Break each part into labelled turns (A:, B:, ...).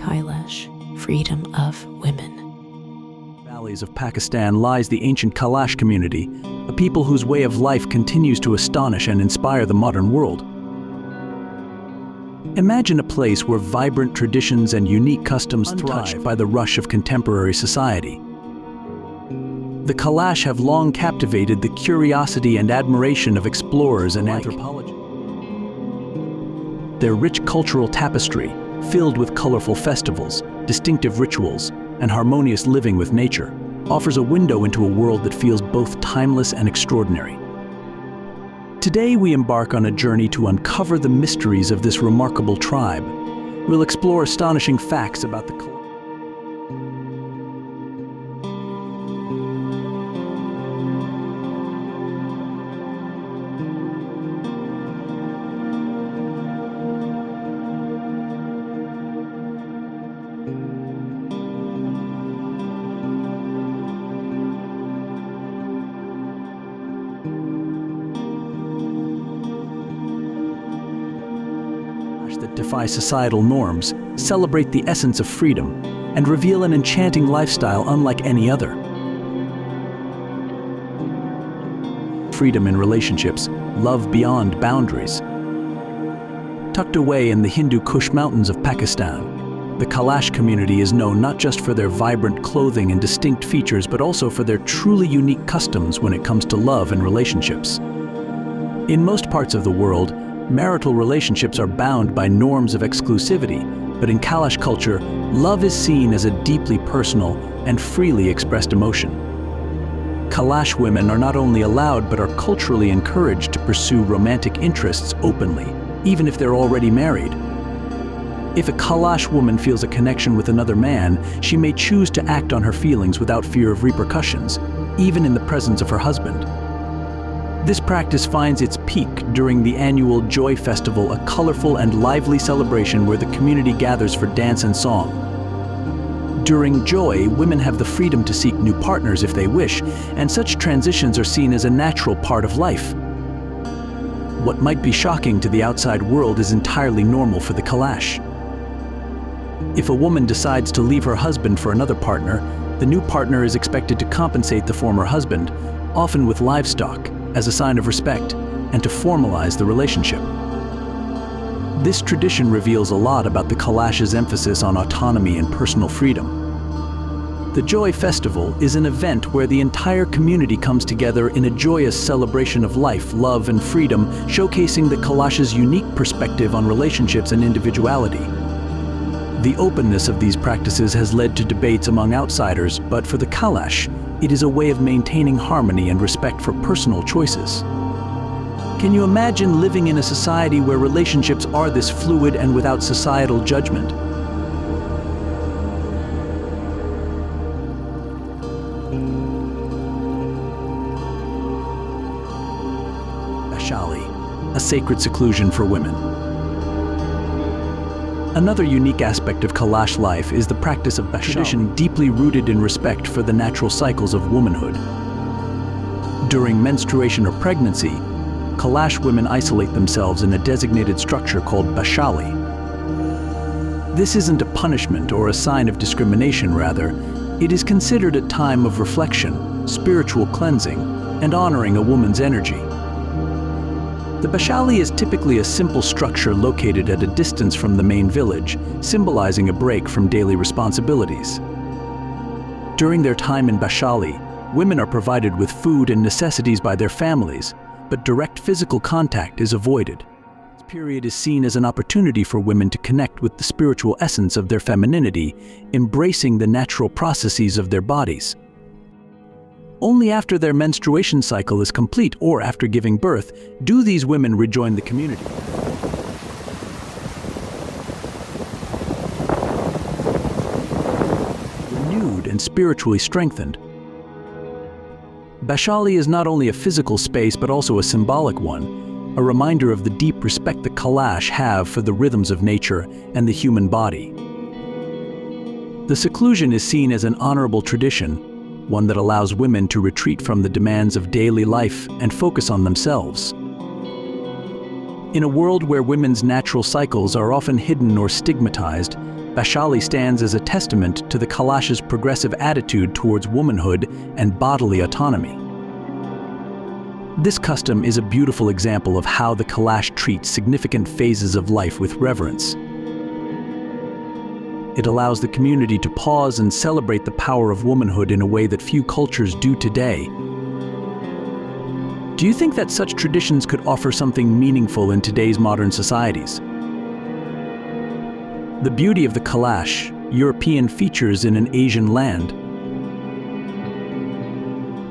A: Kailash, freedom of women.
B: Valleys of Pakistan lies the ancient Kailash community, a people whose way of life continues to astonish and inspire the modern world. Imagine a place where vibrant traditions and unique customs thrive by the rush of contemporary society. The Kailash have long captivated the curiosity and admiration of explorers and anthropologists. Their rich cultural tapestry, filled with colorful festivals, distinctive rituals, and harmonious living with nature, offers a window into a world that feels both timeless and extraordinary. Today we embark on a journey to uncover the mysteries of this remarkable tribe. We'll explore astonishing facts about the Kailash. That defy societal norms, celebrate the essence of freedom, and reveal an enchanting lifestyle unlike any other. Freedom in relationships, love beyond boundaries. Tucked away in the Hindu Kush mountains of Pakistan, the Kailash community is known not just for their vibrant clothing and distinct features, but also for their truly unique customs when it comes to love and relationships. In most parts of the world, marital relationships are bound by norms of exclusivity, but in Kailash culture, love is seen as a deeply personal and freely expressed emotion. Kailash women are not only allowed but are culturally encouraged to pursue romantic interests openly, even if they're already married. If a Kailash woman feels a connection with another man, she may choose to act on her feelings without fear of repercussions, even in the presence of her husband. This practice finds its peak during the annual Joy Festival, a colorful and lively celebration where the community gathers for dance and song. During Joy, women have the freedom to seek new partners if they wish, and such transitions are seen as a natural part of life. What might be shocking to the outside world is entirely normal for the Kailash. If a woman decides to leave her husband for another partner, the new partner is expected to compensate the former husband, often with livestock, as a sign of respect, and to formalize the relationship. This tradition reveals a lot about the Kailash's emphasis on autonomy and personal freedom. The Joy Festival is an event where the entire community comes together in a joyous celebration of life, love, and freedom, showcasing the Kailash's unique perspective on relationships and individuality. The openness of these practices has led to debates among outsiders, but for the Kailash, it is a way of maintaining harmony and respect for personal choices. Can you imagine living in a society where relationships are this fluid and without societal judgment? Vaishali, a sacred seclusion for women. Another unique aspect of Kailash life is the practice of Vaishali, tradition deeply rooted in respect for the natural cycles of womanhood. During menstruation or pregnancy, Kailash women isolate themselves in a designated structure called Vaishali. This isn't a punishment or a sign of discrimination, rather, it is considered a time of reflection, spiritual cleansing, and honoring a woman's energy. The Vaishali is typically a simple structure located at a distance from the main village, symbolizing a break from daily responsibilities. During their time in Vaishali, women are provided with food and necessities by their families, but direct physical contact is avoided. This period is seen as an opportunity for women to connect with the spiritual essence of their femininity, embracing the natural processes of their bodies. Only after their menstruation cycle is complete or after giving birth do these women rejoin the community. Renewed and spiritually strengthened. Vaishali is not only a physical space but also a symbolic one, a reminder of the deep respect the Kailash have for the rhythms of nature and the human body. The seclusion is seen as an honorable tradition, one that allows women to retreat from the demands of daily life and focus on themselves. In a world where women's natural cycles are often hidden or stigmatized, Vaishali stands as a testament to the Kailash's progressive attitude towards womanhood and bodily autonomy. This custom is a beautiful example of how the Kailash treats significant phases of life with reverence. It allows the community to pause and celebrate the power of womanhood in a way that few cultures do today. Do you think that such traditions could offer something meaningful in today's modern societies? The beauty of the Kailash, European features in an Asian land.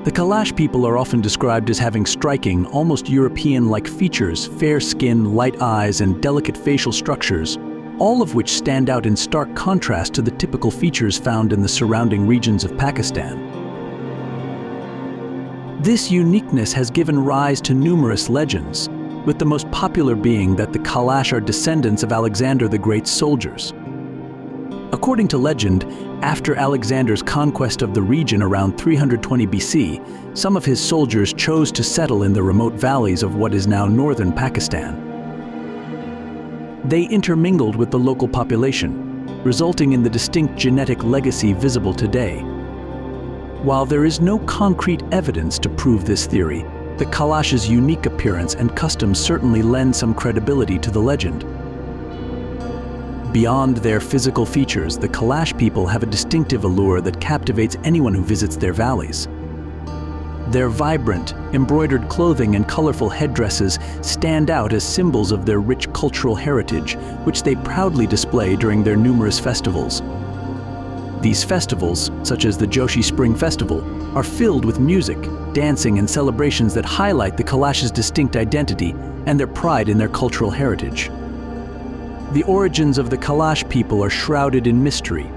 B: The Kailash people are often described as having striking, almost European-like features, fair skin, light eyes, and delicate facial structures, all of which stand out in stark contrast to the typical features found in the surrounding regions of Pakistan. This uniqueness has given rise to numerous legends, with the most popular being that the Kailash are descendants of Alexander the Great's soldiers. According to legend, after Alexander's conquest of the region around 320 BC, some of his soldiers chose to settle in the remote valleys of what is now northern Pakistan. They intermingled with the local population, resulting in the distinct genetic legacy visible today. While there is no concrete evidence to prove this theory, the Kailash's unique appearance and customs certainly lend some credibility to the legend. Beyond their physical features, the Kailash people have a distinctive allure that captivates anyone who visits their valleys. Their vibrant, embroidered clothing and colorful headdresses stand out as symbols of their rich cultural heritage, which they proudly display during their numerous festivals. These festivals, such as the Joshi Spring Festival, are filled with music, dancing, and celebrations that highlight the Kailash's distinct identity and their pride in their cultural heritage. The origins of the Kailash people are shrouded in mystery,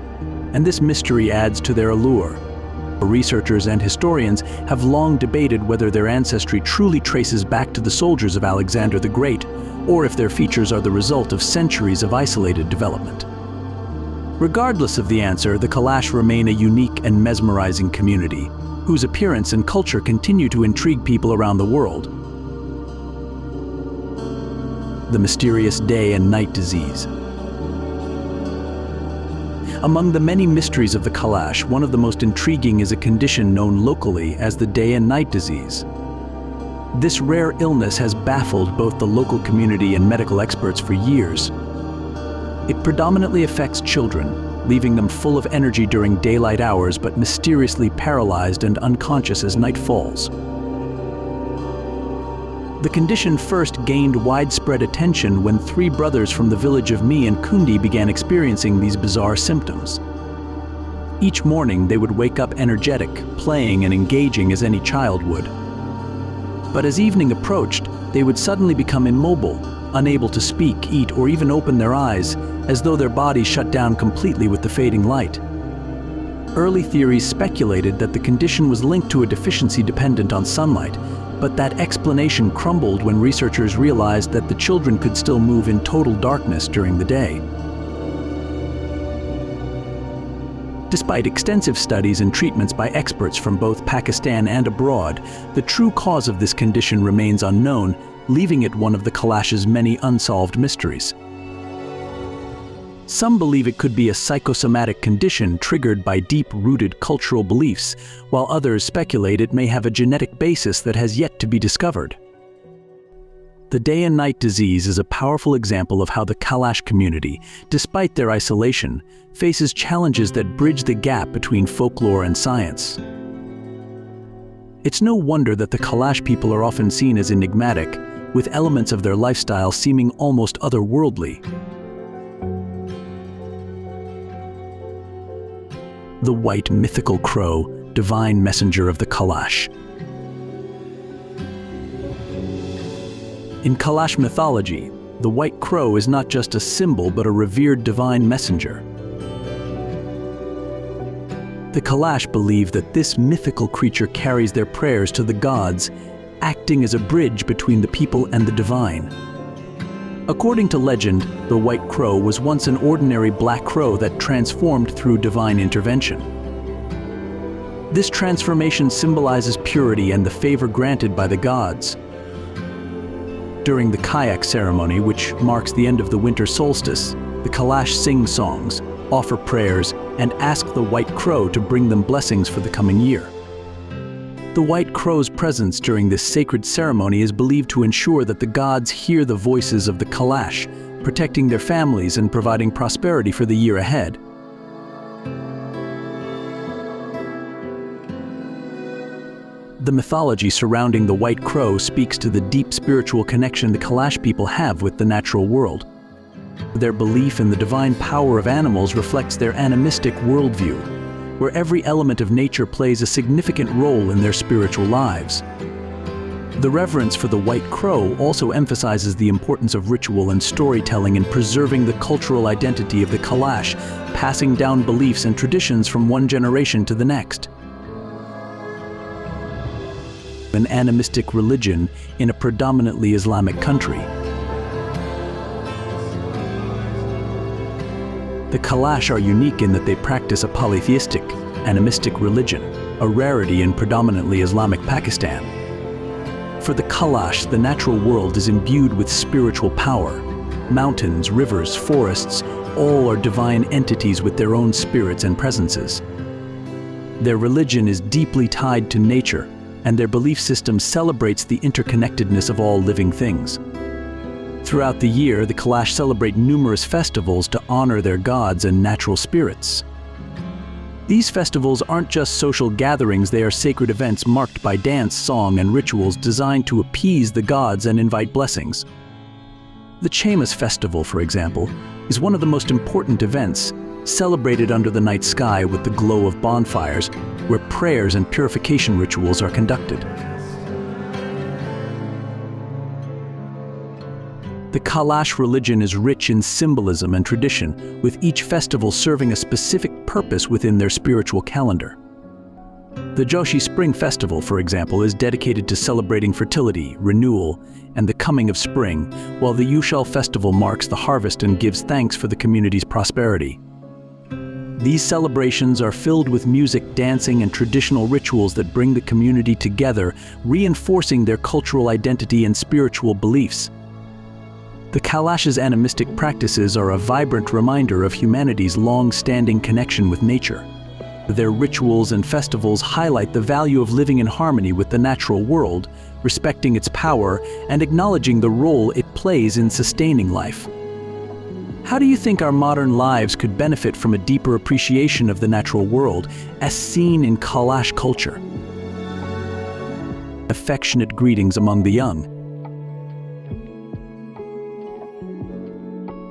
B: and this mystery adds to their allure. Researchers and historians have long debated whether their ancestry truly traces back to the soldiers of Alexander the Great, or if their features are the result of centuries of isolated development. Regardless of the answer, the Kailash remain a unique and mesmerizing community, whose appearance and culture continue to intrigue people around the world. The mysterious day and night disease. Among the many mysteries of the Kailash, one of the most intriguing is a condition known locally as the day and night disease. This rare illness has baffled both the local community and medical experts for years. It predominantly affects children, leaving them full of energy during daylight hours but mysteriously paralyzed and unconscious as night falls. The condition first gained widespread attention when 3 brothers from the village of Mi and Kundi began experiencing these bizarre symptoms. Each morning they would wake up energetic, playing and engaging as any child would. But as evening approached, they would suddenly become immobile, unable to speak, eat, or even open their eyes, as though their bodies shut down completely with the fading light. Early theories speculated that the condition was linked to a deficiency dependent on sunlight, but that explanation crumbled when researchers realized that the children could still move in total darkness during the day. Despite extensive studies and treatments by experts from both Pakistan and abroad, the true cause of this condition remains unknown, leaving it one of the Kailash's many unsolved mysteries. Some believe it could be a psychosomatic condition triggered by deep-rooted cultural beliefs, while others speculate it may have a genetic basis that has yet to be discovered. The day and night disease is a powerful example of how the Kailash community, despite their isolation, faces challenges that bridge the gap between folklore and science. It's no wonder that the Kailash people are often seen as enigmatic, with elements of their lifestyle seeming almost otherworldly. The white mythical crow, divine messenger of the Kailash. In Kailash mythology, the white crow is not just a symbol but a revered divine messenger. The Kailash believe that this mythical creature carries their prayers to the gods, acting as a bridge between the people and the divine. According to legend, the white crow was once an ordinary black crow that transformed through divine intervention. This transformation symbolizes purity and the favor granted by the gods. During the kayak ceremony, which marks the end of the winter solstice, the Kailash sing songs, offer prayers, and ask the white crow to bring them blessings for the coming year. The white crow's presence during this sacred ceremony is believed to ensure that the gods hear the voices of the Kailash, protecting their families and providing prosperity for the year ahead. The mythology surrounding the white crow speaks to the deep spiritual connection the Kailash people have with the natural world. Their belief in the divine power of animals reflects their animistic worldview, where every element of nature plays a significant role in their spiritual lives. The reverence for the white crow also emphasizes the importance of ritual and storytelling in preserving the cultural identity of the Kailash, passing down beliefs and traditions from one generation to the next. An animistic religion in a predominantly Islamic country. The Kailash are unique in that they practice a polytheistic, animistic religion, a rarity in predominantly Islamic Pakistan. For the Kailash, the natural world is imbued with spiritual power. Mountains, rivers, forests, all are divine entities with their own spirits and presences. Their religion is deeply tied to nature, and their belief system celebrates the interconnectedness of all living things. Throughout the year, the Kailash celebrate numerous festivals to honor their gods and natural spirits. These festivals aren't just social gatherings, they are sacred events marked by dance, song, and rituals designed to appease the gods and invite blessings. The Chamas festival, for example, is one of the most important events, celebrated under the night sky with the glow of bonfires, where prayers and purification rituals are conducted. The Kailash religion is rich in symbolism and tradition, with each festival serving a specific purpose within their spiritual calendar. The Joshi Spring Festival, for example, is dedicated to celebrating fertility, renewal, and the coming of spring, while the Ushal Festival marks the harvest and gives thanks for the community's prosperity. These celebrations are filled with music, dancing, and traditional rituals that bring the community together, reinforcing their cultural identity and spiritual beliefs. The Kailash's animistic practices are a vibrant reminder of humanity's long-standing connection with nature. Their rituals and festivals highlight the value of living in harmony with the natural world, respecting its power, and acknowledging the role it plays in sustaining life. How do you think our modern lives could benefit from a deeper appreciation of the natural world, as seen in Kailash culture? Affectionate greetings among the young.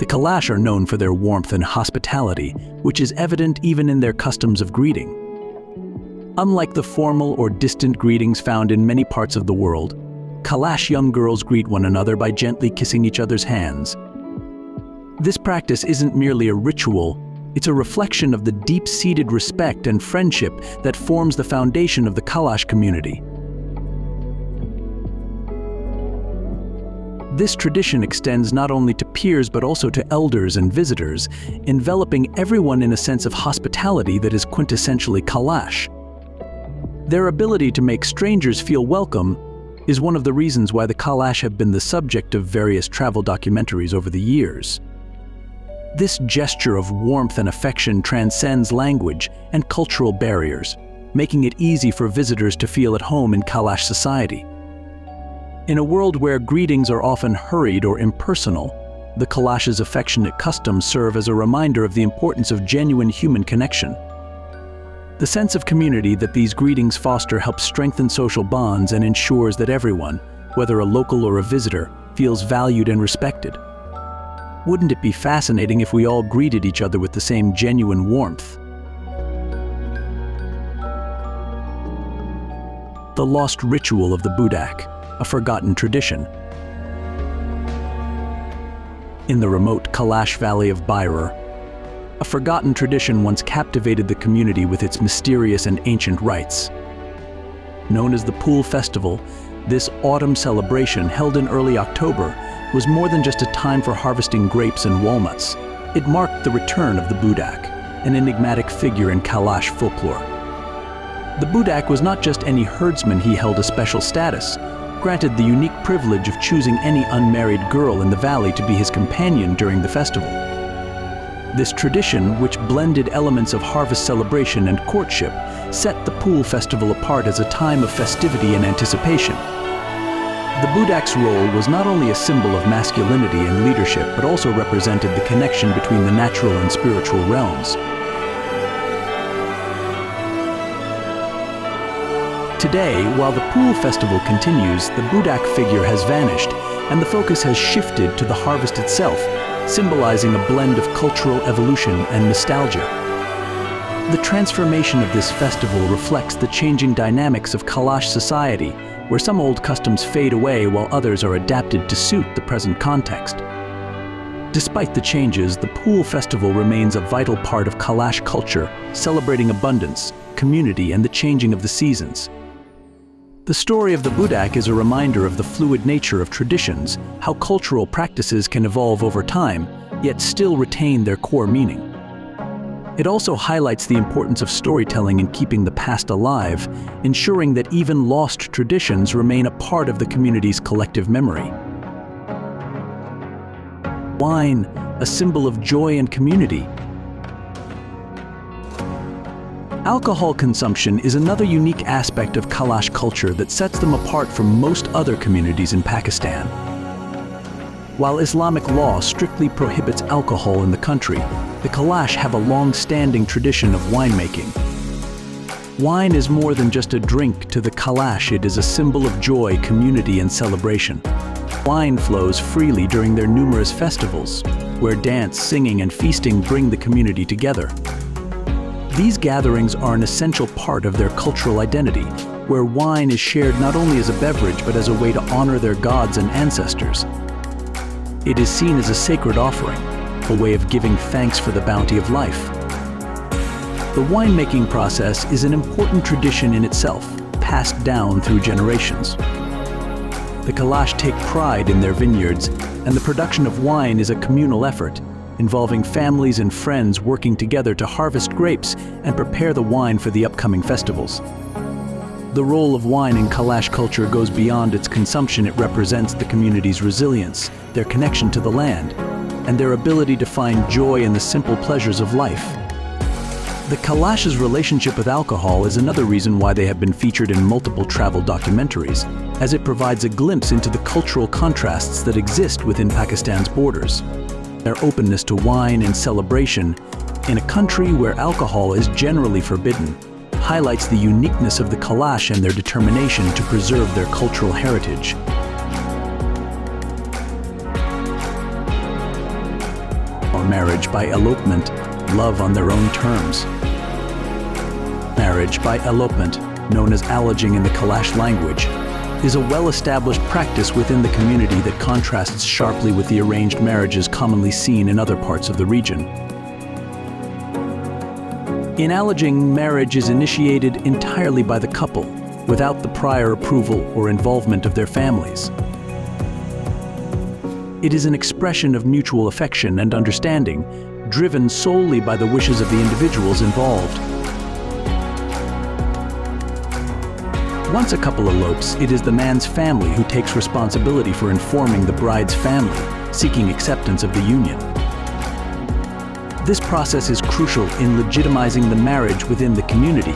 B: The Kailash are known for their warmth and hospitality, which is evident even in their customs of greeting. Unlike the formal or distant greetings found in many parts of the world, Kailash young girls greet one another by gently kissing each other's hands. This practice isn't merely a ritual, it's a reflection of the deep-seated respect and friendship that forms the foundation of the Kailash community. This tradition extends not only to peers but also to elders and visitors, enveloping everyone in a sense of hospitality that is quintessentially Kailash. Their ability to make strangers feel welcome is one of the reasons why the Kailash have been the subject of various travel documentaries over the years. This gesture of warmth and affection transcends language and cultural barriers, making it easy for visitors to feel at home in Kailash society. In a world where greetings are often hurried or impersonal, the Kailash's affectionate customs serve as a reminder of the importance of genuine human connection. The sense of community that these greetings foster helps strengthen social bonds and ensures that everyone, whether a local or a visitor, feels valued and respected. Wouldn't it be fascinating if we all greeted each other with the same genuine warmth? The lost ritual of the Budak, a forgotten tradition. In the remote Kailash valley of Bairar, a forgotten tradition once captivated the community with its mysterious and ancient rites. Known as the Pool Festival, this autumn celebration held in early October was more than just a time for harvesting grapes and walnuts. It marked the return of the Budak, an enigmatic figure in Kailash folklore. The Budak was not just any herdsman, he held a special status, granted the unique privilege of choosing any unmarried girl in the valley to be his companion during the festival. This tradition, which blended elements of harvest celebration and courtship, set the Pool Festival apart as a time of festivity and anticipation. The Budak's role was not only a symbol of masculinity and leadership, but also represented the connection between the natural and spiritual realms. Today, while the Pool Festival continues, the Budak figure has vanished, and the focus has shifted to the harvest itself, symbolizing a blend of cultural evolution and nostalgia. The transformation of this festival reflects the changing dynamics of Kailash society, where some old customs fade away while others are adapted to suit the present context. Despite the changes, the Pool Festival remains a vital part of Kailash culture, celebrating abundance, community, and the changing of the seasons. The story of the Budak is a reminder of the fluid nature of traditions, how cultural practices can evolve over time, yet still retain their core meaning. It also highlights the importance of storytelling in keeping the past alive, ensuring that even lost traditions remain a part of the community's collective memory. Wine, a symbol of joy and community. Alcohol consumption is another unique aspect of Kailash culture that sets them apart from most other communities in Pakistan. While Islamic law strictly prohibits alcohol in the country, the Kailash have a long-standing tradition of winemaking. Wine is more than just a drink to the Kailash, it is a symbol of joy, community, and celebration. Wine flows freely during their numerous festivals, where dance, singing, and feasting bring the community together. These gatherings are an essential part of their cultural identity, where wine is shared not only as a beverage but as a way to honor their gods and ancestors. It is seen as a sacred offering, a way of giving thanks for the bounty of life. The winemaking process is an important tradition in itself, passed down through generations. The Kailash take pride in their vineyards, and the production of wine is a communal effort, involving families and friends working together to harvest grapes and prepare the wine for the upcoming festivals. The role of wine in Kailash culture goes beyond its consumption. It represents the community's resilience, their connection to the land, and their ability to find joy in the simple pleasures of life. The Kailash's relationship with alcohol is another reason why they have been featured in multiple travel documentaries, as it provides a glimpse into the cultural contrasts that exist within Pakistan's borders. Their openness to wine and celebration, in a country where alcohol is generally forbidden, highlights the uniqueness of the Kailash and their determination to preserve their cultural heritage. Or marriage by elopement, love on their own terms. Marriage by elopement, known as alleging in the Kailash language, is a well-established practice within the community that contrasts sharply with the arranged marriages commonly seen in other parts of the region. In alleging, marriage is initiated entirely by the couple, without the prior approval or involvement of their families. It is an expression of mutual affection and understanding, driven solely by the wishes of the individuals involved. Once a couple elopes, it is the man's family who takes responsibility for informing the bride's family, seeking acceptance of the union. This process is crucial in legitimizing the marriage within the community,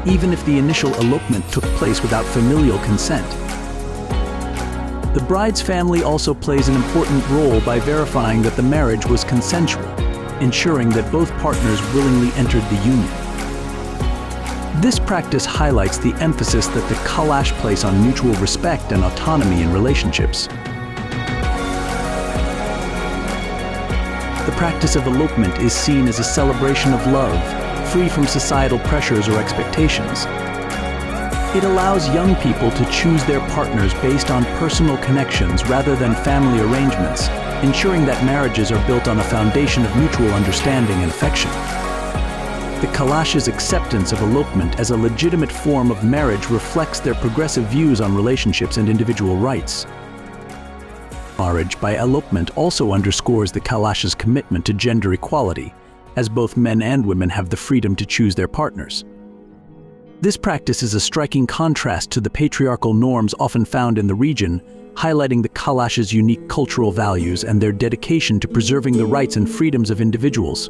B: even if the initial elopement took place without familial consent. The bride's family also plays an important role by verifying that the marriage was consensual, ensuring that both partners willingly entered the union. This practice highlights the emphasis that the Kailash place on mutual respect and autonomy in relationships. The practice of elopement is seen as a celebration of love, free from societal pressures or expectations. It allows young people to choose their partners based on personal connections rather than family arrangements, ensuring that marriages are built on a foundation of mutual understanding and affection. The Kailash's acceptance of elopement as a legitimate form of marriage reflects their progressive views on relationships and individual rights. Marriage by elopement also underscores the Kailash's commitment to gender equality, as both men and women have the freedom to choose their partners. This practice is a striking contrast to the patriarchal norms often found in the region, highlighting the Kailash's unique cultural values and their dedication to preserving the rights and freedoms of individuals.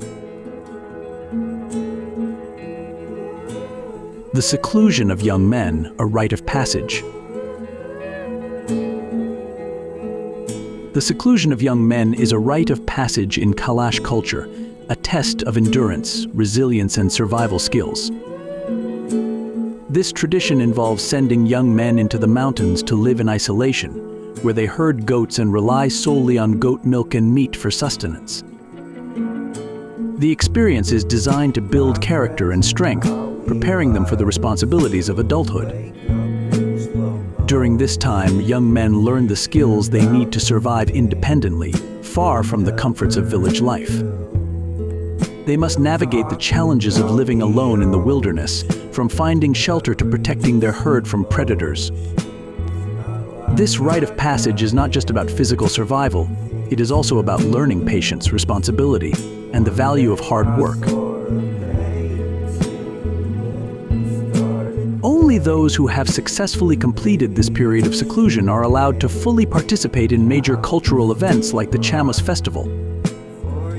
B: The seclusion of young men, a rite of passage. The seclusion of young men is a rite of passage in Kailash culture, a test of endurance, resilience, and survival skills. This tradition involves sending young men into the mountains to live in isolation, where they herd goats and rely solely on goat milk and meat for sustenance. The experience is designed to build character and strength, preparing them for the responsibilities of adulthood. During this time, young men learn the skills they need to survive independently, far from the comforts of village life. They must navigate the challenges of living alone in the wilderness, from finding shelter to protecting their herd from predators. This rite of passage is not just about physical survival, it is also about learning patience, responsibility, and the value of hard work. Only those who have successfully completed this period of seclusion are allowed to fully participate in major cultural events like the Chamas festival.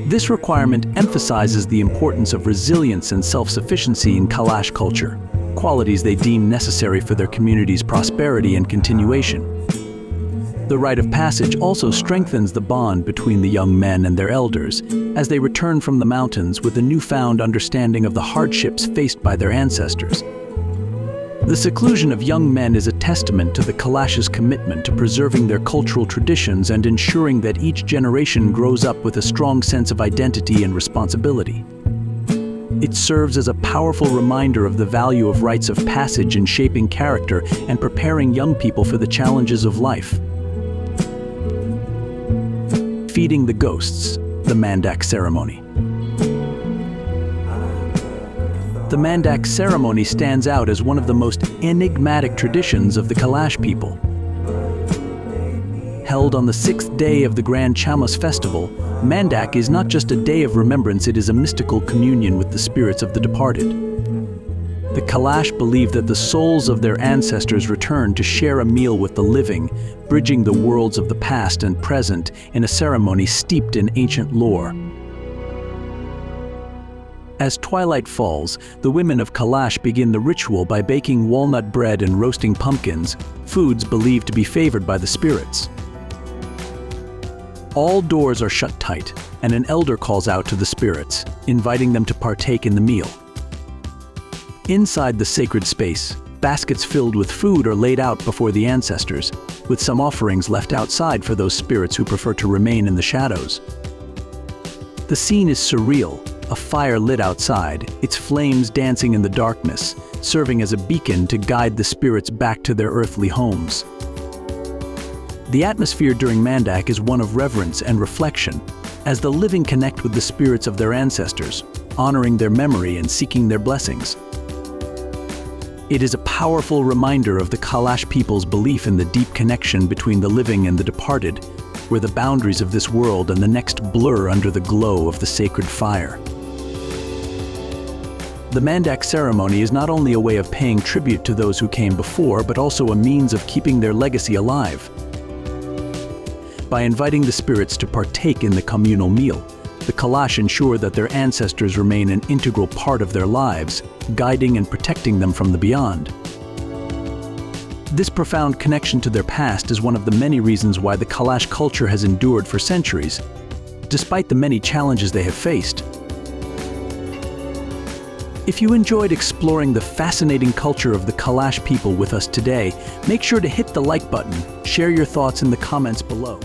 B: This requirement emphasizes the importance of resilience and self-sufficiency in Kailash culture, qualities they deem necessary for their community's prosperity and continuation. The rite of passage also strengthens the bond between the young men and their elders as they return from the mountains with a newfound understanding of the hardships faced by their ancestors. The seclusion of young men is a testament to the Kailash's commitment to preserving their cultural traditions and ensuring that each generation grows up with a strong sense of identity and responsibility. It serves as a powerful reminder of the value of rites of passage in shaping character and preparing young people for the challenges of life. Feeding the ghosts, the Mandak ceremony. The Mandak ceremony stands out as one of the most enigmatic traditions of the Kailash people. Held on the 6th day of the Grand Chamas festival, Mandak is not just a day of remembrance, it is a mystical communion with the spirits of the departed. The Kailash believe that the souls of their ancestors return to share a meal with the living, bridging the worlds of the past and present in a ceremony steeped in ancient lore. As twilight falls, the women of Kailash begin the ritual by baking walnut bread and roasting pumpkins, foods believed to be favored by the spirits. All doors are shut tight, and an elder calls out to the spirits, inviting them to partake in the meal. Inside the sacred space, baskets filled with food are laid out before the ancestors, with some offerings left outside for those spirits who prefer to remain in the shadows. The scene is surreal. A fire lit outside, its flames dancing in the darkness, serving as a beacon to guide the spirits back to their earthly homes. The atmosphere during Mandak is one of reverence and reflection, as the living connect with the spirits of their ancestors, honoring their memory and seeking their blessings. It is a powerful reminder of the Kailash people's belief in the deep connection between the living and the departed, where the boundaries of this world and the next blur under the glow of the sacred fire. The Mandak ceremony is not only a way of paying tribute to those who came before, but also a means of keeping their legacy alive. By inviting the spirits to partake in the communal meal, the Kailash ensure that their ancestors remain an integral part of their lives, guiding and protecting them from the beyond. This profound connection to their past is one of the many reasons why the Kailash culture has endured for centuries, despite the many challenges they have faced. If you enjoyed exploring the fascinating culture of the Kailash people with us today, make sure to hit the like button, share your thoughts in the comments below.